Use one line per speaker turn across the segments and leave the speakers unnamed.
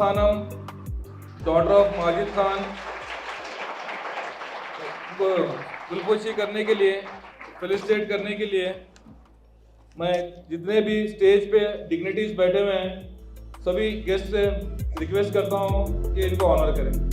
Khanam, daughter of Majid Khan, को गुलपोशी करने के लिए, फेलिसिटेट करने के लिए मैं जितने भी स्टेज पे डिग्निटीज बैठे हुए हैं सभी गेस्ट से रिक्वेस्ट करता हूँ कि इनको ऑनर करें।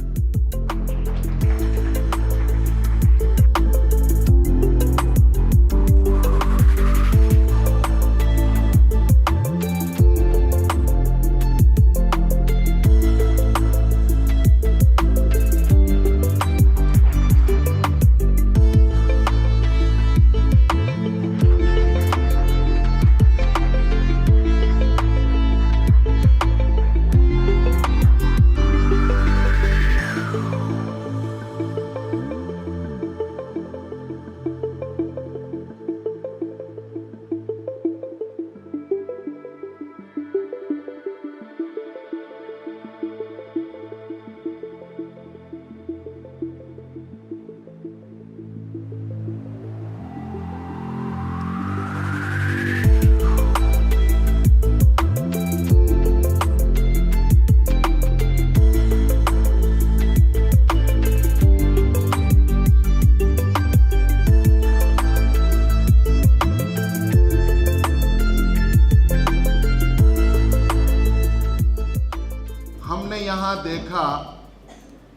हमने यहाँ देखा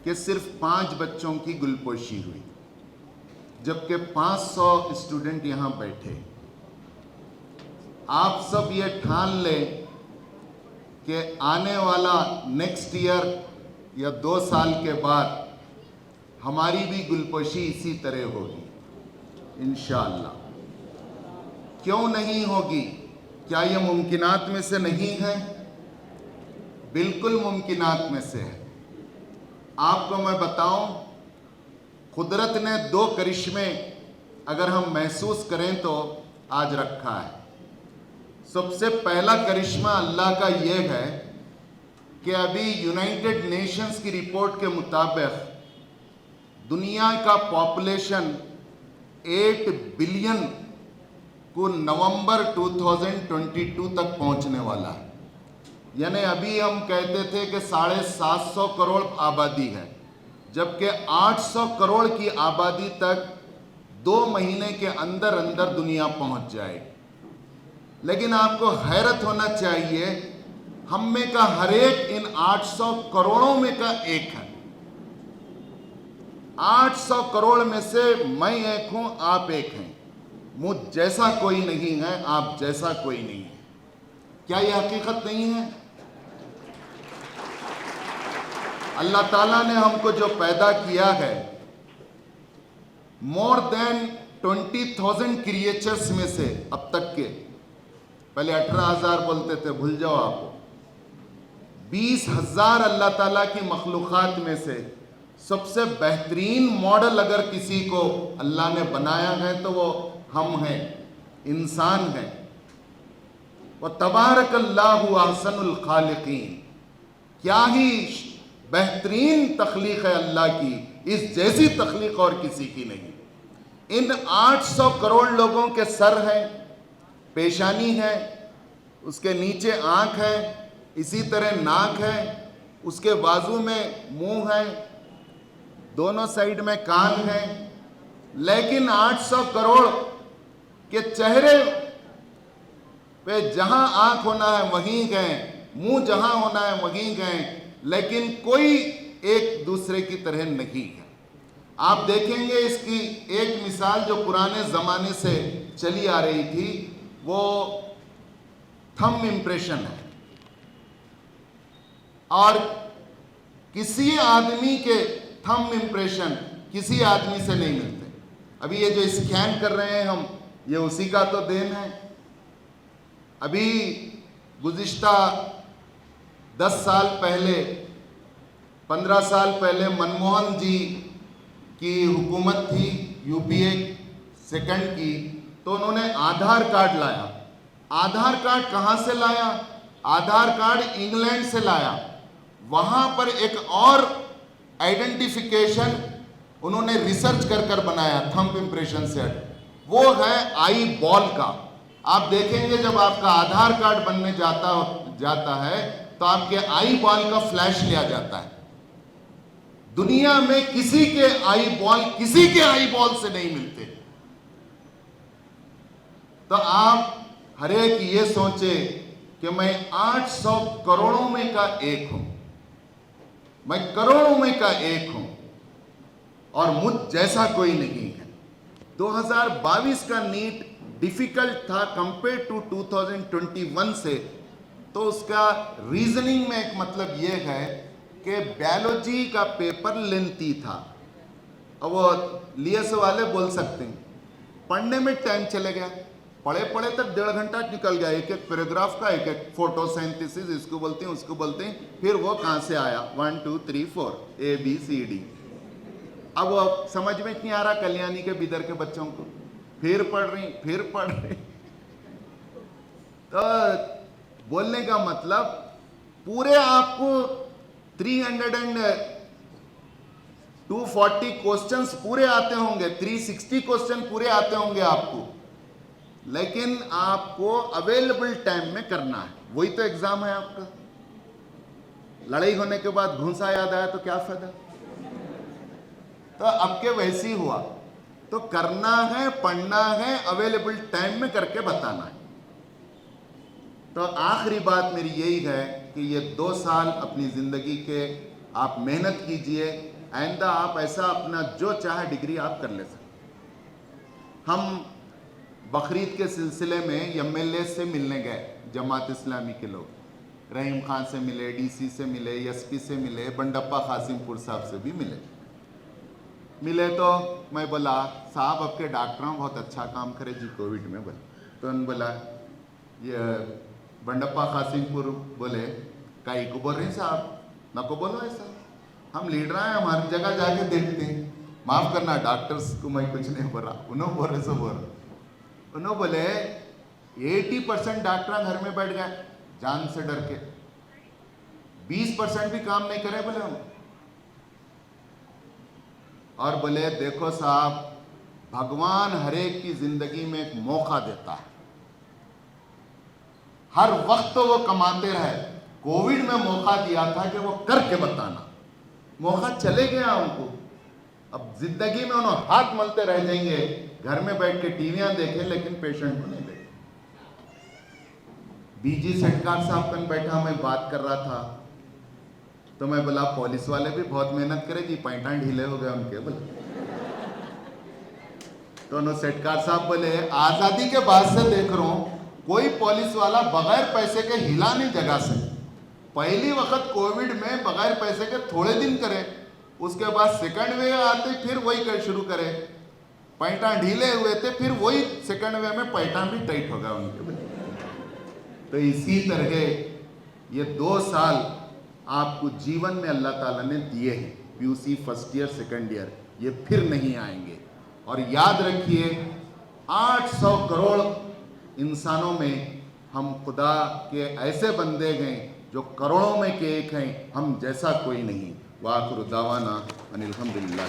कि सिर्फ 5 बच्चों की गुलपोशी हुई, जबकि 500 स्टूडेंट यहाँ बैठे। आप सब ये ठान लें कि आने वाला नेक्स्ट ईयर या 2 साल के बाद हमारी भी गुलपोशी इसी तरह होगी इंशाअल्लाह। क्यों नहीं होगी? क्या ये मुमकिनात में से नहीं है? बिल्कुल मुमकिनात में से है। आपको मैं बताऊं, कुदरत ने 2 करिश्मे अगर हम महसूस करें तो आज रखा है। सबसे पहला करिश्मा अल्लाह का यह है कि अभी यूनाइटेड नेशंस की रिपोर्ट के मुताबिक दुनिया का पॉपुलेशन 8 बिलियन को नवंबर 2022 तक पहुंचने वाला है। यानी अभी हम कहते थे कि 750 करोड़ आबादी है, जबकि 800 करोड़ की आबादी तक 2 महीने के अंदर अंदर दुनिया पहुंच जाएगी। लेकिन आपको हैरत होना चाहिए, हम में का हर एक इन 800 करोड़ों में का एक है। 800 करोड़ में से मैं एक हूं, आप एक हैं। मुझ जैसा कोई नहीं है, आप जैसा कोई नहीं है। क्या यह हकीकत नहीं है? अल्लाह ताला ने हमको जो पैदा किया है, मोर देन 20,000 क्रिएचर्स में से अब तक के, पहले 18,000 बोलते थे, भूल जाओ आप, 20,000 अल्लाह ताला की मखलूक़ात में से सबसे बेहतरीन मॉडल अगर किसी को अल्लाह ने बनाया है तो वो हम हैं, इंसान हैं। व तबारकल्लाहु अहसनुल खालिकीन। क्या ही बेहतरीन तख्लीक है अल्लाह की, इस जैसी तख्लीक और किसी की नहीं। इन 800 करोड़ लोगों के सर हैं, पेशानी है, उसके नीचे आँख है, इसी तरह नाक है, उसके बाजू में मुंह है, दोनों साइड में कान है। लेकिन 800 करोड़ के चेहरे पे जहां आंख होना है वहीं गए, मुंह जहां होना है वहीं गए, लेकिन कोई एक दूसरे की तरह नहीं है। आप देखेंगे इसकी एक मिसाल जो पुराने ज़माने से चली आ रही थी, वो थंब इम्प्रेशन है। और किसी आदमी के थंब इम्प्रेशन किसी आदमी से नहीं मिलते। अभी ये जो स्कैन कर रहे हैं हम, ये उसी का तो देन है। अभी गुज़िश्ता 10 साल पहले, 15 साल पहले मनमोहन जी की हुकूमत थी, यूपीए सेकंड की, तो उन्होंने आधार कार्ड लाया। आधार कार्ड कहाँ से लाया? आधार कार्ड इंग्लैंड से लाया। वहाँ पर एक और आइडेंटिफिकेशन उन्होंने रिसर्च कर कर बनाया थंब इम्प्रेशन सेट, वो है आई बॉल का। आप देखेंगे जब आपका आधार कार्ड बनने जाता है तो आपके आई बॉल का फ्लैश लिया जाता है। दुनिया में किसी के आई बॉल से नहीं मिलते। तो आप हर एक ये सोचे कि मैं 800 करोड़ों में का एक हूं, मैं करोड़ों में का एक हूं और मुझ जैसा कोई नहीं है। 2022 का नीट डिफिकल्ट था कंपेयर टू 2021 से, तो उसका रीजनिंग में एक मतलब यह है कि बायोलॉजी का पेपर लेंथी था। अब वो लियस वाले बोल सकते हैं, पढ़ने में टाइम चले गया, पढ़े पढ़े तक 1.5 घंटा निकल गया, एक एक पैराग्राफ का एक एक फोटोसिंथेसिस, इसको बोलते हैं उसको बोलते हैं, फिर वो कहाँ से आया 1 2 3 4 ABCD। अब वो समझ में नहीं आ रहा कल्याणी के बिदर के बच्चों को, फिर पढ़ रही। तो बोलने का मतलब पूरे आपको 240 क्वेश्चंस पूरे आते होंगे, 360 क्वेश्चन पूरे आते होंगे आपको, लेकिन आपको अवेलेबल टाइम में करना है। वही तो एग्जाम है आपका। लड़ाई होने के बाद घूंसा याद आया तो क्या फायदा। तो अब के वैसे ही हुआ। तो करना है, पढ़ना है, अवेलेबल टाइम में करके बताना है। तो आखिरी बात मेरी यही है कि ये 2 साल अपनी ज़िंदगी के आप मेहनत कीजिए, आइंदा आप ऐसा अपना जो चाहे डिग्री आप कर ले सकते। हम बकरीद के सिलसिले में MLA से मिलने गए, जमात इस्लामी के लोग, रहीम खान से मिले, DC से मिले, SP से मिले, बंडप्पा कासिमपुर साहब से भी मिले। तो मैं बोला साहब आपके डॉक्टर बहुत अच्छा काम करे जी कोविड में, बोले तो उन्होंने बोला ये बंडप्पा कासिमपुर बोले काई को बोल रहे हैं साहब, ना को बोलो ऐसा, हम लीडर हैं, हमारी जगह जाके देखते हैं, माफ़ करना डॉक्टर्स को मैं कुछ नहीं बोल रहा, उन्होंने बोले सो बोल रहा। उन्होंने बोले 80% डॉक्टर घर में बैठ गए जान से डर के, 20% भी काम नहीं करे बोले हम। और बोले देखो साहब, भगवान हर एक की जिंदगी में एक मौका देता है, हर वक्त तो वो कमाते रहे, कोविड में मौका दिया था कि वो करके बताना, मौका चले गया उनको। अब जिंदगी में उन्होंने हाथ मलते रह जाएंगे, घर में बैठ के टीवियां देखें लेकिन पेशेंट को नहीं देखें। BG सेठकार साहब कन बैठा, मैं बात कर रहा था तो मैं बोला पुलिस वाले भी बहुत मेहनत करे जी, पैंटा ढीले हो गए उनके, बोले तो उन्होंने सेठकार साहब बोले आज़ादी के बाद से देख रहा हूं कोई पुलिस वाला बगैर पैसे के हिला नहीं जगह से। पहली वक्त कोविड में बगैर पैसे के थोड़े दिन करे, उसके बाद सेकंड वेव आते फिर वही कर शुरू करे, पैंटा ढीले हुए थे, फिर वही सेकंड वेव में पैंटा भी टाइट हो गया उनके। तो इसी तरह ये 2 साल आपको जीवन में अल्लाह ताला ने दिए हैं, PUC first year second year, ये फिर नहीं आएंगे। और याद रखिए 800 करोड़ इंसानों में हम खुदा के ऐसे बंदे गए जो करोड़ों में के एक हैं, हम जैसा कोई नहीं। वाखिर दावाना अनिल हम्दुलिल्लाह।